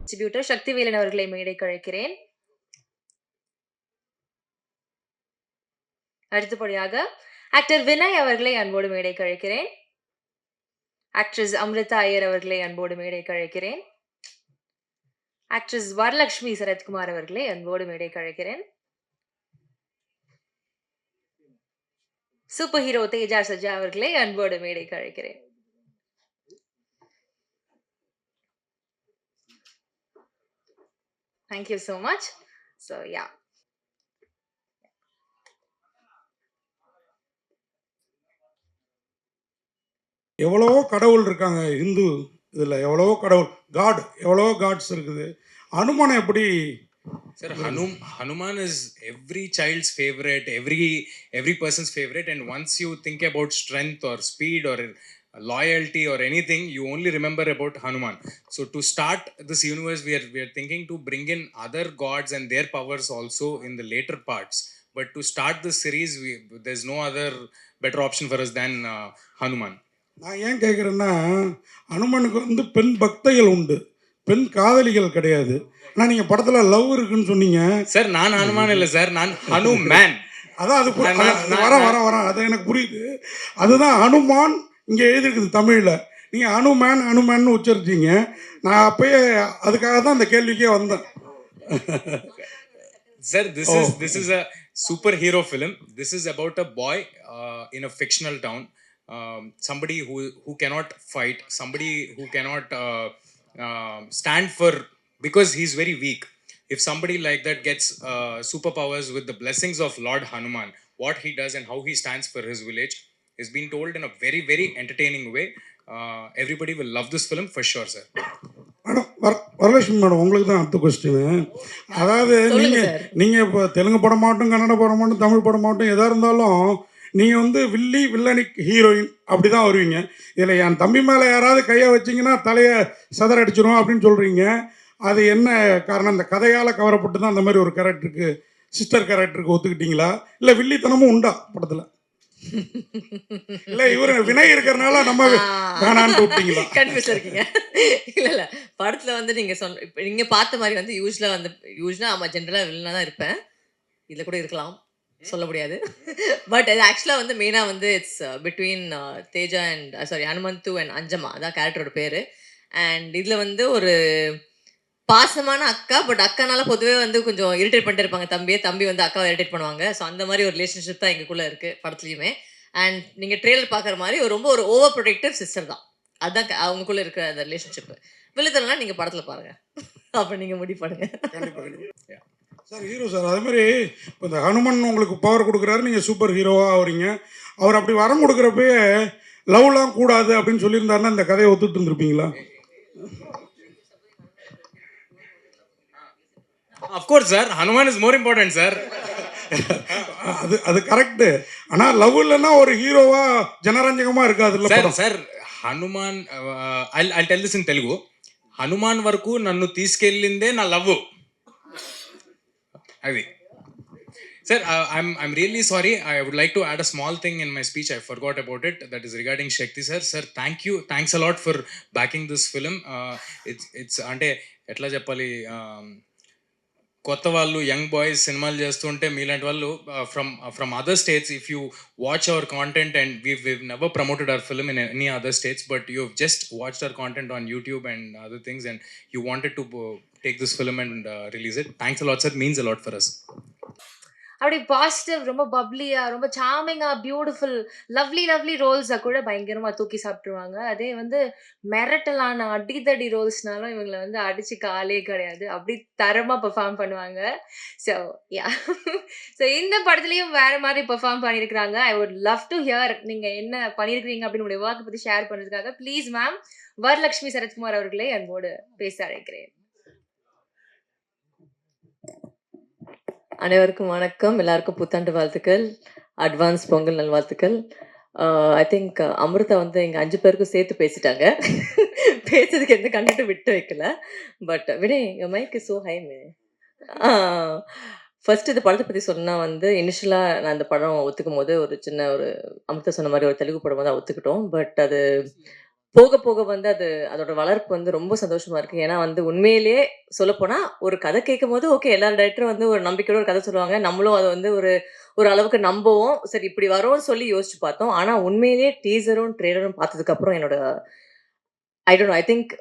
Distributor Sakthivelan அவர்களை மேடைக்கு அழைக்கிறேன். அடுத்தபடியாக ஆக்டர் வினய் அவர்களை அன்போடு மேடைக்கு அழைக்கிறேன். ஆக்ட்ரஸ் அம்ரிதா ஐயர் அவர்களை அன்போடு மேடைக்கு அழைக்கிறேன். ஆக்ட்ரஸ் வரலட்சுமி சரத்குமார் அவர்களை அன்போடு மேடைக்கு அழைக்கிறேன். சூப்பர் ஹீரோ தேஜா சஜா அவர்களை அன்போடு மேடைக்கு அழைக்கிறேன். Thank you so much. So yeah. எவ்வளவோ கடவுள் இருக்காங்க இந்து இதில், எவ்வளவோ கடவுள் எவ்வளவோ காட்ஸ் இருக்குது. ஹனுமானை எப்படி? Sir, Hanuman is every child's favorite, every person's favorite, and once you think about strength or speed or loyalty or anything, you only remember about Hanuman. So to start this universe, we are thinking to bring in other gods and their powers also in the later parts. But to start this series, there's no other better option for us than Hanuman. நான் ஏன் கேட்குறேன்னா, ஹனுமனுக்கு பெண் பக்தைகள் உண்டு, பெண் காதலிகள் கிடையாது. ஆனால் நீங்கள் படத்தில் லவ் இருக்குன்னு சொன்னீங்க சார். நான் ஹனுமான் இல்லை சார், நான் ஹனுமேன். அதான் அது வரேன், அது எனக்கு புரியுது. அதுதான் ஹனுமான் இங்கே எழுதியிருக்குது தமிழில். நீங்கள் ஹனுமேன்னு உச்சரிச்சிங்க. நான் அப்பயே அதுக்காக தான் அந்த கேள்விக்கே வந்தேன். Sir, this is a superhero film. This is about a boy in a fictional town. Somebody who cannot fight, somebody who cannot stand for, because he's very weak. If somebody like that gets superpowers with the blessings of Lord Hanuman, what he does and how he stands for his village is being told in a very, very entertaining way. Everybody will love this film for sure, sir. Madam, Varalakshmi madam, உங்களுக்கு தான் அடுத்த question. அதாவது நீங்கள் இப்போ தெலுங்கு படமாகட்டும், கன்னட படமாகட்டும், தமிழ் படமாகட்டும், எதாக இருந்தாலும் நீங்கள் வில்லனிக் heroine அப்படி தான் வருவீங்க. இதில் என் தம்பி மேலே யாராவது கையை வச்சிங்கன்னா தலையை சதற அடிச்சிடும் அப்படின்னு சொல்கிறீங்க. அது என்ன காரணம்? அந்த கதையால் கவரப்பட்டு தான் அந்த மாதிரி ஒரு கேரக்டருக்கு, சிஸ்டர் கேரக்டருக்கு ஒத்துக்கிட்டீங்களா, இல்லை வில்லித்தனமும் உண்டா படத்தில்? இல்லை இவர் வினய் இருக்கிறனால நம்ம வேணான்னு விட்டீங்களா? கன்ஃபியூஸ்ல இருக்கீங்க. இல்ல படத்துல நீங்க நீங்க பார்த்த மாதிரி யூஸ்வலா ஜென்ரலா வில்லனா தான் இருப்பேன். இதுல கூட இருக்கலாம், சொல்ல முடியாது. பட் அது ஆக்சுவலா மெயினா it's between Teja and Hanumanthu and Anjamma, அதான் கேரக்டரோட பேரு. அண்ட் இதுல ஒரு பாசமான அக்கா, பட் அக்கானால பொதுவே கொஞ்சம் இரிட்டேட் பண்ணிட்டு இருப்பாங்க தம்பி அக்காவை இரிட்டேட் பண்ணுவாங்க. ஸோ அந்த மாதிரி ஒரு ரிலேஷன்ஷிப் தான் எங்களுக்குள்ள இருக்கு படத்துலையுமே. அண்ட் நீங்க ட்ரெயிலர் பார்க்குற மாதிரி ரொம்ப ஒரு ஓவர் ப்ரொடெக்டிவ் சிஸ்டர் தான். அதுதான் அவங்களுக்குள்ள இருக்கிற அந்த ரிலேஷன்ஷிப். விழுத்தலாம் நீங்க படத்துல பாருங்க, அப்ப நீங்க முடிவு பண்ணுங்க. சார் ஹீரோ சார், அதே மாதிரி இப்போ இந்த ஹனுமன் உங்களுக்கு பவர் கொடுக்குறாரு, நீங்கள் சூப்பர் ஹீரோவாக ஆகிறீங்க. அவர் அப்படி வரம் கொடுக்குறப்பே லவ்லாம் கூடாது அப்படின்னு சொல்லியிருந்தாருன்னா இந்த கதையை ஒத்துட்டு இருந்திருப்பீங்களா? Of course, sir. Hanuman is more important, sir. அது கரெக்ட். ஆனா லவ் இல்லைன்னா ஒரு ஹீரோவா ஜனரஞ்சகமா இருக்காது இல்ல sir. Sir Hanuman, I'll tell this in Telugu. Hanuman వరకు నన్ను తీసుకెళ్ళిందే నా లవ్. అది sir, I'm really sorry. I would like to add a small thing in my speech. I forgot about it. That is regarding Shakti sir. Sir, thanks a lot for backing this film. It's అంటే ఎట్లా చెప్పాలి, కొత్త వాళ్ళు young boys సినిమాలు చేస్తుంటే మీలాంటి వాళ్ళు from other states, if you watch our content, and we've never promoted our film in any other states, but you've just watched our content on YouTube and other things, and you wanted to take this film and release it. Thanks a lot, sir. Means a lot for us. அப்படி positive, ரொம்ப பப்ளியா, ரொம்ப சாமிங்கா, beautiful, lovely ரோல்ஸை கூட பயங்கரமா தூக்கி சாப்பிட்டுருவாங்க. அதே மிரட்டலான அடிதடி ரோல்ஸ்னாலும் இவங்களை அடிச்சு காலே கிடையாது, அப்படி தரமா பெர்ஃபார்ம் பண்ணுவாங்க. ஸோ யா, ஸோ இந்த படத்துலயும் வேற மாதிரி பெர்ஃபார்ம் பண்ணியிருக்கிறாங்க. I would love to hear நீங்க என்ன பண்ணியிருக்கிறீங்க அப்படின்னு உடைய ஒர்க்கை பத்தி ஷேர் பண்றதுக்காக ப்ளீஸ் மேம் வரலட்சுமி சரத்குமார் அவர்களை அன்போடு பேச அழைக்கிறேன். அனைவருக்கும் வணக்கம். எல்லாருக்கும் புத்தாண்டு வாழ்த்துக்கள், அட்வான்ஸ் பொங்கல் நல்வாழ்த்துக்கள். ஐ திங்க் அமிர்தா எங்கள் 5 பேருக்கும் சேர்த்து பேசிட்டாங்க. பேசுறதுக்கு எந்த கண்டென்ட்டும் விட்டு வைக்கல. But Vinay, mike is so high may. First இந்த படத்தை பற்றி சொன்னால் இனிஷியலாக நான் இந்த படம் ஒத்துக்கும் போது ஒரு அமிர்தா சொன்ன மாதிரி ஒரு தெலுங்கு படம் தான் ஒத்துக்கிட்டோம். பட் அது போக போக வந்து அதோட வளர்ப்பு வந்து ரொம்ப சந்தோஷமா இருக்கு. ஏன்னா வந்து உண்மையிலேயே சொல்லப்போனா, ஒரு கதை கேட்கும்போது ஓகே எல்லா டைரக்டரும் வந்து ஒரு நம்பிக்கையோட ஒரு கதை சொல்லுவாங்க. நம்மளும் அத வந்து ஒரு ஒரு அளவுக்கு நம்புவோம். சரி இப்படி வரும்னு சொல்லி யோசிச்சு பார்த்தோம். ஆனா உண்மையிலேயே டீசரும், ட்ரெய்லரும் பார்த்ததுக்கு அப்புறம் என்னோட I don't know. I think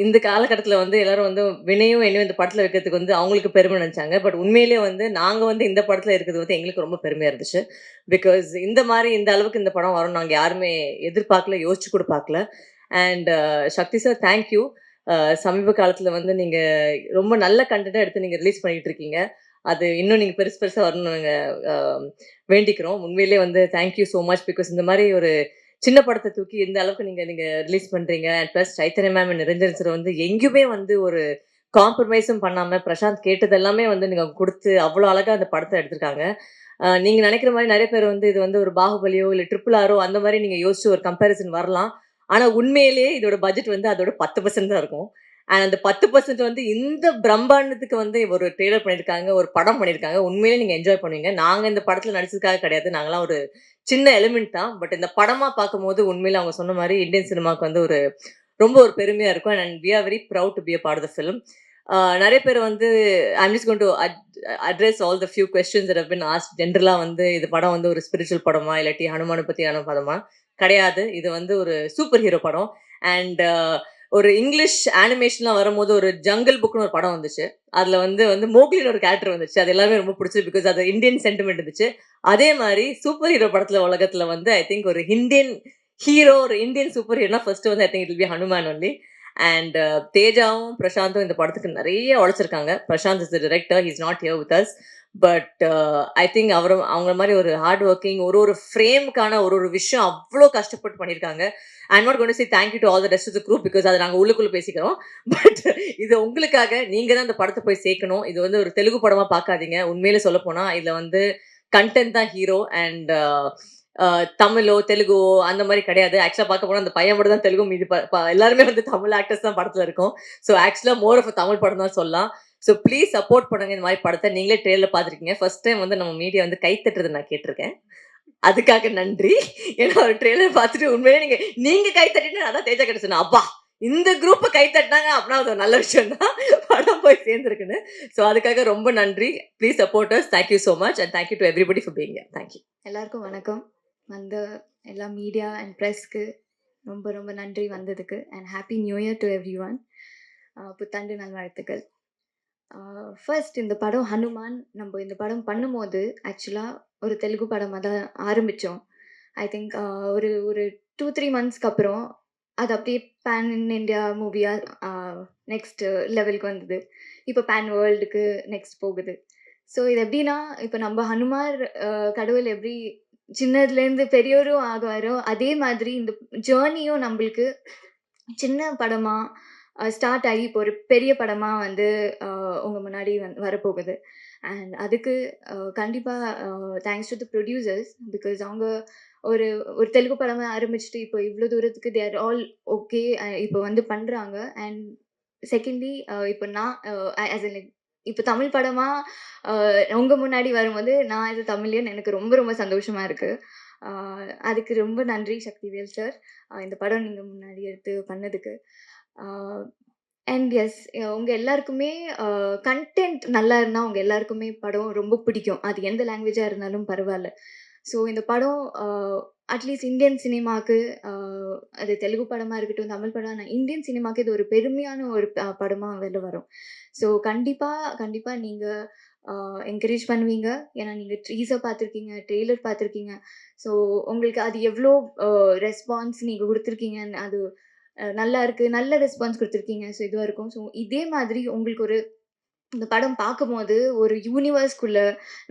இந்த காலகட்டத்தில வந்து எல்லாரும் வந்து வினயும், என்னையும் இந்த படத்துல வைக்கிறதுக்கு வந்து அவங்களுக்கு பெருமை நெனச்சாங்க. பட் உண்மையிலேயே வந்து நாங்க வந்து இந்த படத்துல இருக்கிறது வந்து எங்களுக்கு ரொம்ப பெருமையா இருந்துச்சு. பிகாஸ் இந்த மாரி இந்த அளவுக்கு இந்த படம் வரும்னு நாங்க யாருமே எதிர்பார்க்கல, யோசிச்சு கூட பார்க்கல. And Sakthi sir thank you. சமீப காலத்துல வந்து நீங்க ரொம்ப நல்ல கன்டென்ட்டா எடுத்து நீங்க ரிலீஸ் பண்ணிட்டு இருக்கீங்க. அது இன்னும் நீங்க பெருசு பெருசா வரணும்னு நாங்க அ வேண்டிக்கிறோம். உண்மையிலேயே வந்து thank you so much. Because இந்த மாரி ஒரு சின்ன படத்த தூக்கி இந்த அளவுக்கு நீங்க நீங்க ரிலீஸ் பண்றீங்க. And plus Chaitanya ma'am, Niranjan sir வந்து எங்கேயுமே வந்து ஒரு காம்ப்ரமைஸும் பண்ணாம, பிரசாந்த் கேட்டது எல்லாமே வந்து நீங்க குடுத்து, அவ்ளோ அழகா அந்த படத்த எடுத்திருக்காங்க. நீங்க நெனைக்கிற மாரி நெறைய பேர் வந்து இது வந்து ஒரு பாகுபலியோ, இல்ல ட்ரிபிள் ஆரோ அந்த மாரி நீங்க யோசிச்சு ஒரு கம்பேரிசன் வரலாம். ஆனா உண்மையிலேயே இதோட பட்ஜெட் வந்து அதோட 10% தான் இருக்கும். அண்ட் அந்த 10% வந்து இந்த பிரம்மாண்டத்துக்கு வந்து ஒரு ட்ரெய்லர் பண்ணியிருக்காங்க, ஒரு படம் பண்ணியிருக்காங்க. உண்மையிலேயே நீங்க என்ஜாய் பண்ணுவீங்க. நாங்க இந்த படத்துல நடிச்சதுக்காக கிடையாது. நாங்கலாம் ஒரு சின்ன எலிமெண்ட் தான். பட் இந்த படமா பார்க்கும்போது உண்மையில அவங்க சொன்ன மாரி இந்தியன் சினிமாக்கு வந்து ஒரு ரொம்ப ஒரு பெருமையா இருக்கும். And we are very proud to be a part of the film. நெறைய பேர் வந்து I am just going to address all the few questions that have been asked. ஜென்ரலா வந்து இது படம் வந்து ஒரு ஸ்பிரிச்சுவல் படமா? இல்லாட்டி ஹனுமான பத்தியான படமா? கிடையாது. இது வந்து ஒரு சூப்பர் ஹீரோ படம். அண்ட் ஒரு இங்கிலீஷ் அனிமேஷன்லாம் வரும்போது ஒரு ஜங்கிள் புக்னு ஒரு படம் வந்துச்சு. அதுல வந்து வந்து மோக்லின்னு ஒரு கேரக்டர் வந்துச்சு. அது எல்லாமே ரொம்ப பிடிச்சது. பிகாஸ் அது இந்தியன் சென்டிமெண்ட் இருந்துச்சு. அதே மாரி சூப்பர் ஹீரோ படத்துல உலகத்துல வந்து ஐ திங்க் ஒரு இந்தியன் ஹீரோ, ஒரு இந்தியன் சூப்பர் ஹீரோனா ஃபர்ஸ்ட் வந்து I think it will be Hanuman only. And தேஜாவும், பிரசாந்தும் இந்த படத்துக்கு நெறைய உழைச்சிருக்காங்க. Prashanth is the director. He is not here with us. But I think அவங்க மாரி ஒரு ஹார்ட் ஒர்க்கிங், ஒரு ஒரு ஃப்ரேம்க்கான ஒரு ஒரு விஷயம் அவ்ளோ கஷ்டப்பட்டு பண்ணியிருக்காங்க. I am not going to say thank you to all the rest of the crew. Because அத நாங்க உள்ளுக்குள்ள பேசிக்கிறோம். பட் இது உங்களுக்காக நீங்க தான் இந்த படத்த போய் சேர்க்கணும். இது வந்து ஒரு தெலுங்கு படமா பார்க்காதீங்க. உண்மையிலே சொல்லப்போனா இதுல வந்து கன்டென்ட் தான் ஹீரோ. அண்ட் தமிழோ, தெலுங்கோ அந்த மாரி கிடையாது. ஆக்சுவலா பார்க்க போனா அந்த பையன் மட்டும் தான் தெலுங்கு. மீதி எல்லாருமே வந்து தமிழ் ஆக்டர்ஸ் தான் படத்துல இருக்கோம். ஸோ ஆக்சுவலா மோர் ஆஃப் அ தமிழ் படம் தான் சொல்லலாம். ஸோ ப்ளீஸ் சப்போர்ட் பண்ணுங்க இந்த மாரி படத்த. நீங்களே ட்ரெய்லர் பார்த்துருக்கீங்க. ஃபர்ஸ்ட் டைம் வந்து நம்ம மீடியா வந்து கை தட்டுறத நான் கேட்டுருக்கேன். அதுக்காக நன்றி. ஏன்னா ஒரு ட்ரெய்லர் பார்த்துட்டு உண்மையிலே நீங்க நீங்க கை தட்டிட்டு அதான் தேஜா கிட்ட சொன்னேன். அப்பா! இந்த குரூப்ப கை தட்டினாங்க அப்படின்னா அது ஒரு நல்ல விஷயம் தான். படம் போய் சேர்ந்திருக்குன்னு. ஸோ அதுக்காக ரொம்ப நன்றி. Please support us. Thank you so much. And thank you to everybody for being here. Thank you. எல்லாருக்கும் வணக்கம். வந்த எல்லா மீடியா அண்ட் ப்ரெஸ்க்கு ரொம்ப ரொம்ப நன்றி வந்ததுக்கு. And happy new year to every one. புத்தாண்டு நல்வாழ்த்துக்கள். ஃபர்ஸ்ட் இந்த படம் ஹனுமான் நம்ம இந்த படம் பண்ணும்போது ஆக்சுவலாக ஒரு தெலுங்கு படமாக தான் ஆரம்பித்தோம். ஐ திங்க் ஒரு ஒரு 2-3 மந்த்ஸ்க்கு அப்புறம் அது அப்படியே பேன் இண்டியா மூவியாக நெக்ஸ்ட் லெவலுக்கு வந்தது. இப்போ பேன் வேர்ல்டுக்கு நெக்ஸ்ட் போகுது. ஸோ இது எப்படின்னா, இப்போ நம்ம ஹனுமார் கடவுள் எப்படி சின்னதுலேருந்து பெரியவரும் ஆகுவாரோ, அதே மாதிரி இந்த ஜேர்னியும் நம்மளுக்கு சின்ன படமா ஸ்டார்ட் ஆகி இப்போ ஒரு பெரிய படமா வந்து உங்க முன்னாடி வரப்போகுது. அண்ட் அதுக்கு கண்டிப்பாக thanks to the producers. Because அவங்க ஒரு ஒரு தெலுங்கு படமா ஆரம்பிச்சுட்டு இப்போ இவ்வளோ தூரத்துக்கு தே ஆர் ஆல் ஓகே இப்போ வந்து பண்ணுறாங்க. அண்ட் செகண்ட்லி இப்போ நான் ஆஸ் லைக் இப்போ தமிழ் படமா உங்க முன்னாடி வரும்போது நான் இது தமிழியன் எனக்கு ரொம்ப ரொம்ப சந்தோஷமா இருக்கு. அதுக்கு ரொம்ப நன்றி சக்திவேல் சார், இந்த படம் நீங்க முன்னாடி எடுத்து பண்ணதுக்கு. அண்ட் எஸ், உங்க எல்லாருக்குமே கண்டென்ட் நல்லா இருந்தால் உங்க எல்லாருக்குமே படம் ரொம்ப பிடிக்கும். அது எந்த லாங்குவேஜாக இருந்தாலும் பரவாயில்ல. ஸோ இந்த படம் அட்லீஸ்ட் இந்தியன் சினிமாவுக்கு, அது தெலுங்கு படமாக இருக்கட்டும், தமிழ் படம், இந்தியன் சினிமாவுக்கு இது ஒரு பெருமையான ஒரு படமாக வெளில வரும். ஸோ கண்டிப்பாக நீங்கள் என்கரேஜ் பண்ணுவீங்க. ஏன்னா நீங்கள் ட்ரீஸர் பார்த்துருக்கீங்க, ட்ரெய்லர் பார்த்துருக்கீங்க. ஸோ உங்களுக்கு அது எவ்வளோ ரெஸ்பான்ஸ் நீங்கள் கொடுத்துருக்கீங்கன்னு, அது நல்லா இருக்கு, நல்ல ரெஸ்பான்ஸ் கொடுத்துருக்கீங்க. ஸோ இதுவாக இருக்கும். ஸோ இதே மாதிரி உங்களுக்கு ஒரு இந்த படம் பார்க்கும்போது ஒரு யூனிவர்ஸ்குள்ள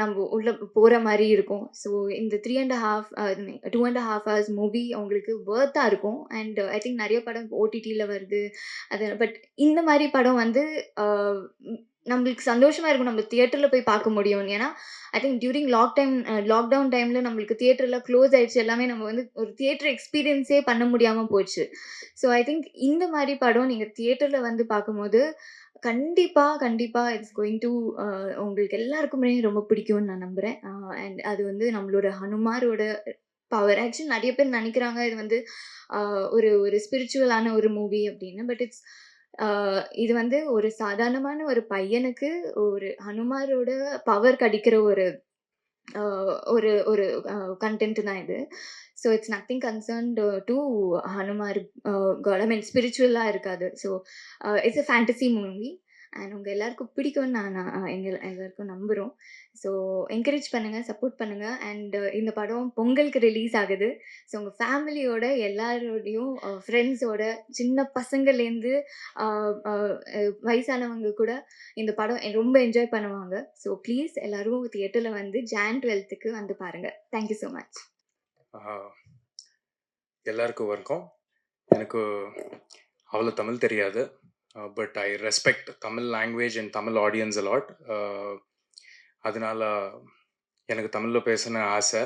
நம்ம உள்ள போகிற மாதிரி இருக்கும். ஸோ இந்த 2.5 ஹவர்ஸ் மூவி உங்களுக்கு வர்த்தாக இருக்கும். அண்ட் ஐ திங்க் நிறைய படம் ஓடிடியில் வருது. அது பட் இந்த மாதிரி படம் வந்து நம்மளுக்கு சந்தோஷமாக இருக்கும். நம்ம தியேட்டரில் போய் பார்க்க முடியும். ஏன்னா ஐ திங்க் டியூரிங் லாக்டவுன் டைமில் நம்மளுக்கு தியேட்டர்லாம் க்ளோஸ் ஆயிடுச்சு. எல்லாமே நம்ம வந்து ஒரு தியேட்டர் எக்ஸ்பீரியன்ஸே பண்ண முடியாமல் போச்சு. ஸோ ஐ திங்க் இந்த மாதிரி படம் நீங்கள் தியேட்டரில் வந்து பார்க்கும்போது கண்டிப்பா இட்ஸ் கோயிங் டு உங்களுக்கு எல்லாருக்குமே ரொம்ப பிடிக்கும்னு நான் நம்புகிறேன். அண்ட் அது வந்து நம்மளோட ஹனுமாரோட பவர். ஆக்சுவலி நெறைய பேர் நெனைக்கிறாங்க இது வந்து ஒரு ஒரு ஸ்பிரிச்சுவலான ஒரு மூவி அப்படின்னு. பட் இது வந்து ஒரு சாதாரணமான ஒரு பையனுக்கு ஒரு ஹனுமாரோட பவர் கிடைக்கிற ஒரு அ ஒரு ஒரு கன்டென்ட் தான் இது. So it's nothing concerned to Hanumar god. I mean ஸ்பிரிச்சுவலா இருக்காது. So it's a fantasy movie. And உங்க எல்லாருக்கும் பிடிக்கும்னு நான் நான் எல்லாருக்கும் நம்புறோம். ஸோ என்கரேஜ் பண்ணுங்க, சப்போர்ட் பண்ணுங்க. அண்ட் இந்த படம் பொங்கலுக்கு ரிலீஸ் ஆகுது. ஸோ உங்க ஃபேமிலியோட எல்லாரோடையும் ஃப்ரெண்ட்ஸோட சின்ன பசங்கள்லேருந்து அ அ வயசானவங்க கூட இந்த படம் ரொம்ப என்ஜாய் பண்ணுவாங்க. ஸோ ப்ளீஸ் எல்லாரும் தியேட்டர்ல வந்து ஜான் 12க்கு வந்து பாருங்க. Thank you so much. எல்லாருக்கும் வணக்கம். எனக்கு அவ்வளோ தமிழ் தெரியாது, but I respect Tamil language and Tamil audience a lot. அதனால எனக்கு தமிழில் பேசணும்னு ஆசை.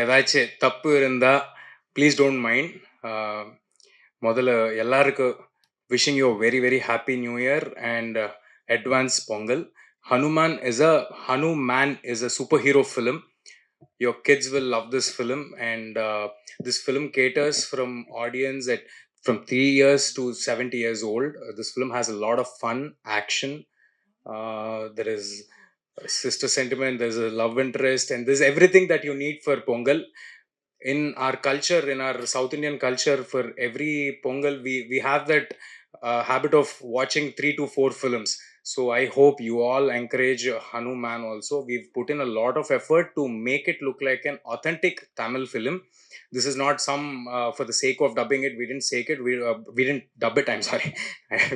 ஏதாச்சும் தப்பு இருந்தால் ப்ளீஸ் டோன்ட் மைண்ட். முதல்ல எல்லாருக்கும் wishing you very very happy new year and advance Pongal. Hanuman is a superhero film. Your kids will love this film, and this film caters from audience at from 3 years to 70 years old. This film has a lot of fun, action. There is sister sentiment, there's a love interest, and there's everything that you need for Pongal. In our culture, in our South Indian culture, for every Pongal, we have that habit of watching 3 to 4 films. So I hope you all encourage Hanuman also. We've put in a lot of effort to make it look like an authentic Tamil film. This is not some for the sake of dubbing it. We didn't sake it. We didn't dub it. I'm sorry.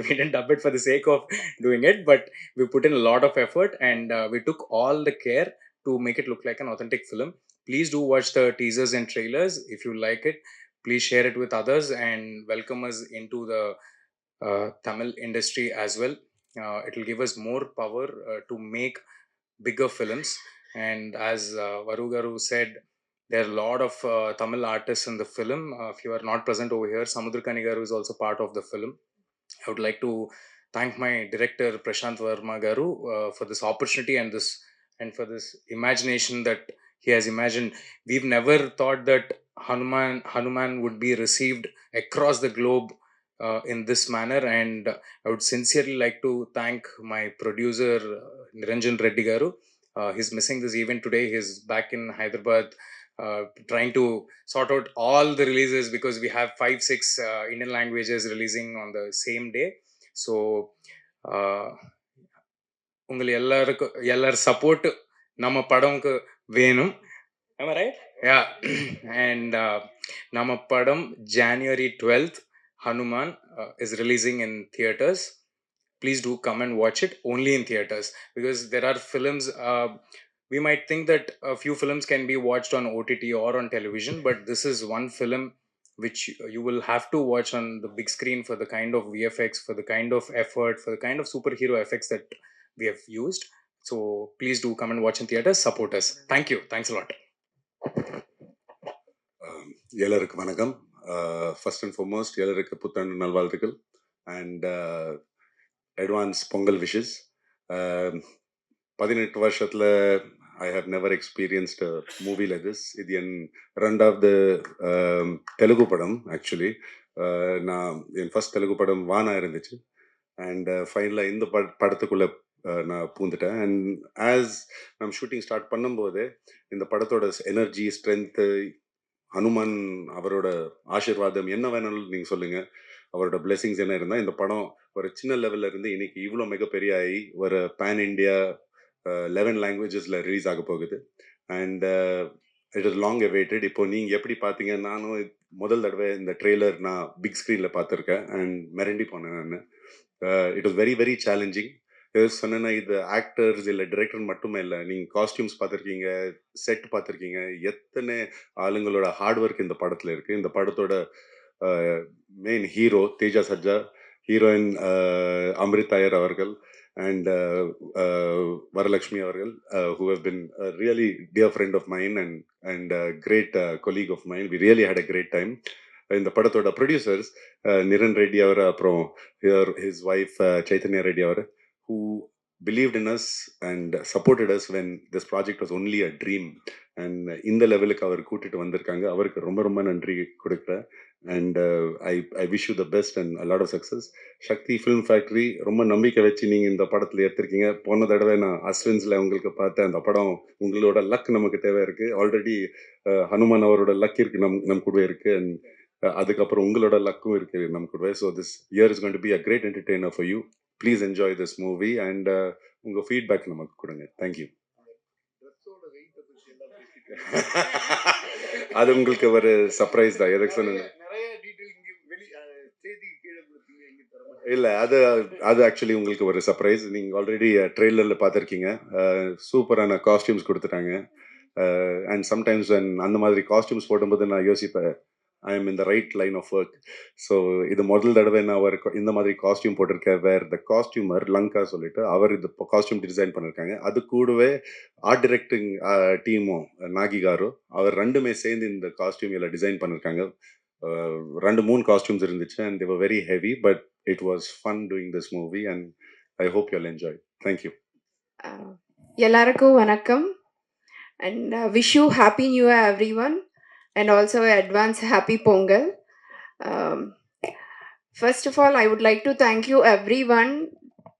We didn't dub it for the sake of doing it, but we put in a lot of effort, and we took all the care to make it look like an authentic film. Please do watch the teasers and trailers. If you like it, please share it with others and welcome us into the Tamil industry as well. It will give us more power to make bigger films. And as Varu Garu said, there are a lot of Tamil artists in the film. If you are not present over here, Samudrakani Garu is also part of the film. I would like to thank my director Prashant Verma Garu for this opportunity and for this imagination that he has imagined. We've never thought that Hanuman would be received across the globe in this manner, and I would sincerely like to thank my producer Niranjan Reddy Garu. He's missing this event today. He's back in Hyderabad, trying to sort out all the releases because we have 5-6 Indian languages releasing on the same day. So உங்களை எல்லார் support நம்ம படம்க்கு வேணும். Am I right? Yeah. And நம்ம படம் January 12th, Hanuman, is releasing in theaters. Please do come and watch it only in theaters, because there are films, we might think that a few films can be watched on OTT or on television, but this is one film which you will have to watch on the big screen for the kind of VFX, for the kind of effort, for the kind of superhero effects that we have used. So please do come and watch in theaters, support us. Thank you. Thanks a lot. எல்லாருக்கும் வணக்கம். First and foremost எல்லாருக்கு புத்தாண்டு நல்வாழ்த்துக்கள் and advance Pongal wishes. 18 வருஷத்தில் I have never experienced movie like this. இது என் ரெண்டாவது தெலுங்கு படம். ஆக்சுவலி என் ஃபர்ஸ்ட் தெலுங்கு படம் வானா இருந்துச்சு. அண்ட் ஃபைனலாக இந்த படத்துக்குள்ளே நான் பூந்துட்டேன். அண்ட் ஆஸ் நம்ம ஷூட்டிங் ஸ்டார்ட் பண்ணும்போது இந்த படத்தோட எனர்ஜி, ஸ்ட்ரென்த்து, ஹனுமான் அவரோட ஆசீர்வாதம் என்ன வேணாலும் நீங்கள் சொல்லுங்கள், அவரோட பிளெஸிங்ஸ் என்ன இருந்தால் இந்த படம் ஒரு சின்ன லெவலில் இருந்து இன்னைக்கு இவ்வளோ மிகப்பெரிய ஆகி ஒரு பேன் இண்டியா 11 லாங்குவேஜஸில் ரிலீஸ் ஆக போகுது. And it is long awaited. இப்போ நீங்கள் எப்படி பார்த்தீங்க, நானும் முதல் தடவை இந்த ட்ரெய்லர் நான் பிக் ஸ்க்ரீனில் பார்த்துருக்கேன் அண்ட் மிரண்டி போனேன் நான். It was very very challenging. சொன்னேன்னா இது ஆக்டர்ஸ் இல்லை டிரெக்டர் மட்டுமே இல்லை, நீங்கள் காஸ்டியூம்ஸ் பார்த்துருக்கீங்க, செட் பார்த்துருக்கீங்க, எத்தனை ஆளுங்களோட ஹார்ட் ஒர்க் இந்த படத்தில் இருக்குது. இந்த படத்தோட main hero Teja sajja, heroine Amrit Iyer அவர்கள் அண்ட் வரலக்ஷ்மி அவர்கள், who have been a really dear friend of mine and a great colleague of mine. We really had a great time. இந்த படத்தோட ப்ரொடியூசர்ஸ் நிரன் ரெட்டி அவர், அப்புறம் his wife Chaitanya Reddy our, who believed in us and supported us when this project was only a dream. And இந்த லெவலுக்கு அவர் கூட்டிட்டு வந்திருக்காங்க. அவருக்கு ரொம்ப ரொம்ப நன்றி கொடுக்குறேன். And I wish you the best and a lot of success. Sakthi film factory ரொம்ப நம்பிக்கை வச்சு நீங்கள் இந்த படத்தில் எடுத்திருக்கீங்க. போன தடவை நான் அஸ்வின்ஸில் உங்களுக்கு பார்த்தேன். அந்த படம் உங்களோட லக் நமக்கு தேவை இருக்குது. ஆல்ரெடி ஹனுமான் அவரோட லக் இருக்குது நம் கூட இருக்குது. அண்ட் அதுக்கப்புறம் உங்களோட லக்கும் இருக்குது நம்ம கூட. So this year is going to be a great entertainer for you. Please enjoy this movie and உங்கள் ஃபீட்பேக் நமக்கு கொடுங்க. தேங்க்யூ. அது உங்களுக்கு ஒரு சர்ப்ரைஸ் தான். எதுக்கு சொன்னீங்க? இல்லை, அது ஆக்சுவலி உங்களுக்கு ஒரு சர்ப்ரைஸ். நீங்கள் ஆல்ரெடி ட்ரெய்லரில் பார்த்துருக்கீங்க. சூப்பரான காஸ்டியூம்ஸ் கொடுத்துட்டாங்க. அண்ட் சம்டைம்ஸ் அந்த மாதிரி காஸ்டியூம்ஸ் போடும்போது நான் யோசிப்பேன், I am in the right line of work. So இது முதல் தடவை நான் இந்த மாதிரி காஸ்டியூம் போட்டிருக்கேன். வேர் த காஸ்டியூமர் லங்கா சொல்லிட்டு அவர் இந்த காஸ்டியூம் டிசைன் பண்ணியிருக்காங்க. அது கூடவே ஆர்ட் டிரெக்டிங் டீமும் நாகி காரு அவர் ரெண்டுமே சேர்ந்து இந்த காஸ்டியூம் எல்லாம் டிசைன் பண்ணியிருக்காங்க. 2-3 காஸ்டியூம்ஸ் இருந்துச்சு and they were very heavy, but it was fun doing this movie and I hope you will enjoy. Thank you. எல்லாருக்கும் வணக்கம் and wish you happy new year everyone and also advance happy pongal. um, first of all I would like to thank you everyone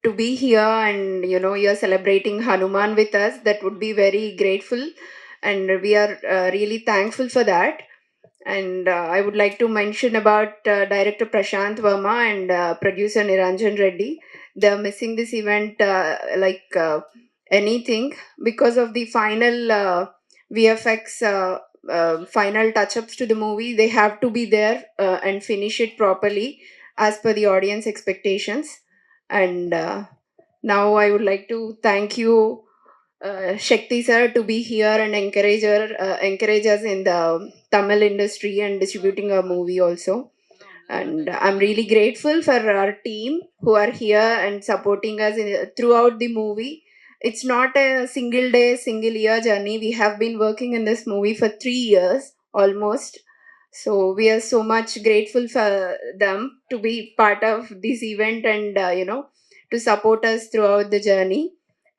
to be here and you're celebrating Hanuman with us. That would be very grateful and we are really thankful for that. And I would like to mention about director Prashant Verma and producer Niranjan Reddy. They're missing this event like anything because of the final VFX final touch-ups to the movie. They have to be there and finish it properly as per the audience expectations. And now I would like to thank you Shakti sir to be here and encourage us in the Tamil industry and distributing our movie also. And I'm really grateful for our team who are here and supporting us throughout the movie. It's not a single day, single year journey. We have been working in this movie for 3 years almost. So we are so much grateful for them to be part of this event and to support us throughout the journey.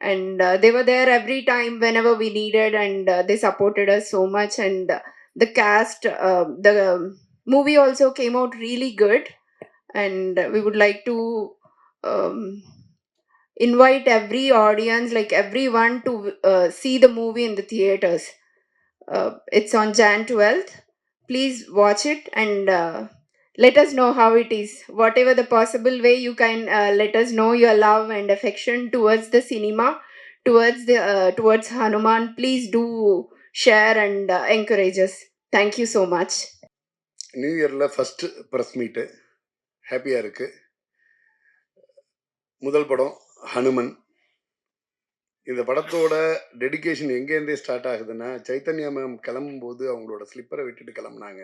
And they were there every time whenever we needed, and they supported us so much. And the cast, the movie also came out really good, and we would like to invite every audience, like everyone, to see the movie in the theaters. It's on Jan 12th. Please watch it and let us know how it is. Whatever the possible way you can let us know your love and affection towards the cinema, towards Hanuman. Please do share and encourage us. Thank you so much. New இயரில் first press மீட்டு ஹாப்பியாக இருக்குது. முதல் படம் ஹனுமன். இந்த படத்தோட dedication எங்கேருந்தே start ஆகுதுன்னா, Chaitanya ma'am கிளம்பும்போது அவங்களோட ஸ்லிப்பரை விட்டுட்டு கிளம்புனாங்க.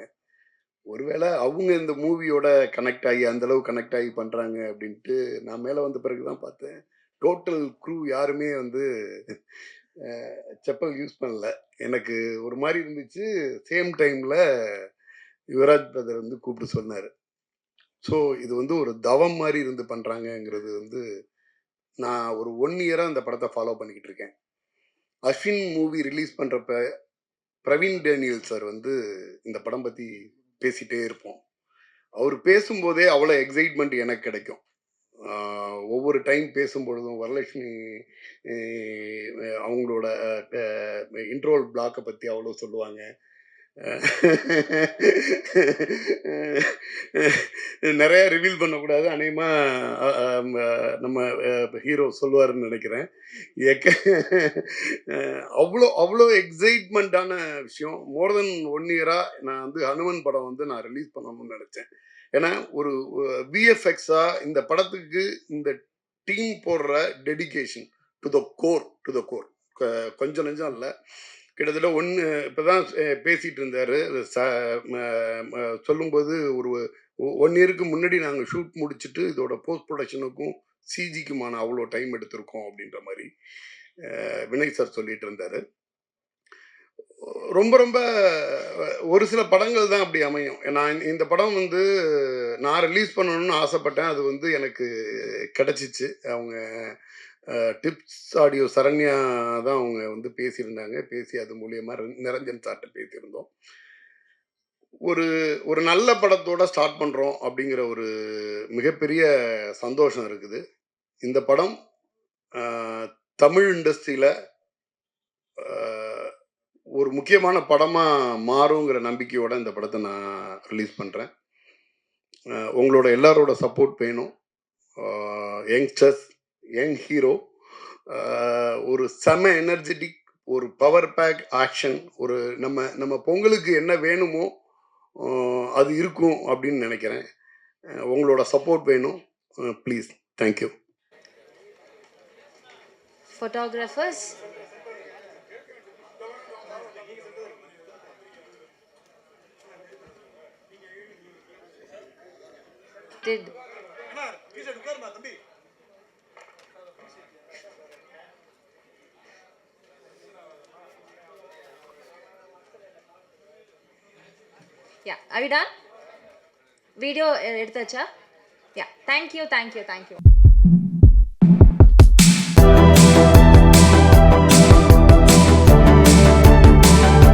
ஒருவேளை அவங்க இந்த மூவியோட கனெக்ட் ஆகி அந்தளவு கனெக்ட் ஆகி பண்ணுறாங்க அப்படின்ட்டு நான் மேலே வந்த பிறகு தான் பார்த்தேன். டோட்டல் க்ரூ யாருமே செப்பல் யூஸ் பண்ணல. எனக்கு ஒரு மாதிரி இருந்துச்சு. சேம் டைமில் யுவராஜ் பிரதர் கூப்பிட்டு சொன்னார். ஸோ இது ஒரு தவம் மாதிரி இருந்து பண்ணுறாங்கங்கிறது நான் ஒரு 1 இயராக அந்த படத்தை ஃபாலோ பண்ணிக்கிட்டு இருக்கேன். அஸ்வின் மூவி ரிலீஸ் பண்ணுறப்ப பிரவீன் டேனியல் சார் இந்த படம் பற்றி பேசிகிட்டே இருப்போம். அவர் பேசும்போதே அவ்வளோ எக்ஸைட்மெண்ட் எனக்கு கிடைக்கும். ஒவ்வொரு டைம் பேசும்பொழுதும் வரலட்சுமி அவங்களோட இன்ட்ரோல் பிளாக்கை பற்றி அவ்வளோ சொல்லுவாங்க. நிறைய ரிவீல் பண்ணக்கூடாது, அநேகமாக நம்ம ஹீரோ சொல்லுவாருன்னு நினைக்கிறேன். அவ்வளோ அவ்வளோ எக்ஸைட்மெண்ட்டான விஷயம். மோர் தென் 1 இயராக நான் ஹனுமன் படம் நான் ரிலீஸ் பண்ணணும்னு நினச்சேன். ஏன்னா ஒரு விஎஃப்எக்ஸாக இந்த படத்துக்கு இந்த டீம் போடுற டெடிகேஷன் டு த கோர் கொஞ்சம் நெஞ்சம் இல்லை. கிட்டத்தட்ட இப்போ தான் பேசிகிட்டு இருந்தார் சொல்லும்போது, ஒரு 1 இயருக்கு முன்னாடி நாங்கள் ஷூட் முடிச்சுட்டு இதோட போஸ்ட் ப்ரொடக்ஷனுக்கும் சிஜிக்குமான அவ்வளோ டைம் எடுத்திருக்கோம் அப்படின்ற மாதிரி வினய் சார் சொல்லிட்டு இருந்தார். ரொம்ப ரொம்ப ஒரு சில படங்கள் தான் அப்படி அமையும். நான் இந்த படம் நான் ரிலீஸ் பண்ணணும்னு ஆசைப்பட்டேன். அது எனக்கு கிடச்சிச்சு. அவங்க டிப்ஸ் ஆடியோ சரண்யா தான் அவங்க வந்து பேசியிருந்தாங்க. பேசி அது மூலியமாக நிரஞ்சன் சார்ட்ட பேசியிருந்தோம். ஒரு ஒரு நல்ல படத்தோட ஸ்டார்ட் பண்ணுறோம் அப்படிங்கிற ஒரு மிகப்பெரிய சந்தோஷம் இருக்குது. இந்த படம் தமிழ் இண்டஸ்ட்ரியில் ஒரு முக்கியமான படமாக மாறுங்கிற நம்பிக்கையோட இந்த படத்தை நான் ரிலீஸ் பண்ணுறேன். உங்களோட எல்லாரோட சப்போர்ட் வேணும். யங்ஸ்டர்ஸ், யங் ஹீரோ, ஒரு செம எனர்ஜெட்டிக், ஒரு பவர் பேக் ஆக்ஷன், ஒரு நம்ம பொங்கலுக்கு என்ன வேணுமோ அது இருக்கும் அப்படின்னு நினைக்கிறேன். உங்களோட சப்போர்ட் வேணும். Please. Thank you. Photographers. Did yeah, are we done? Video எடுத்தாச்சா? Yeah, thank you.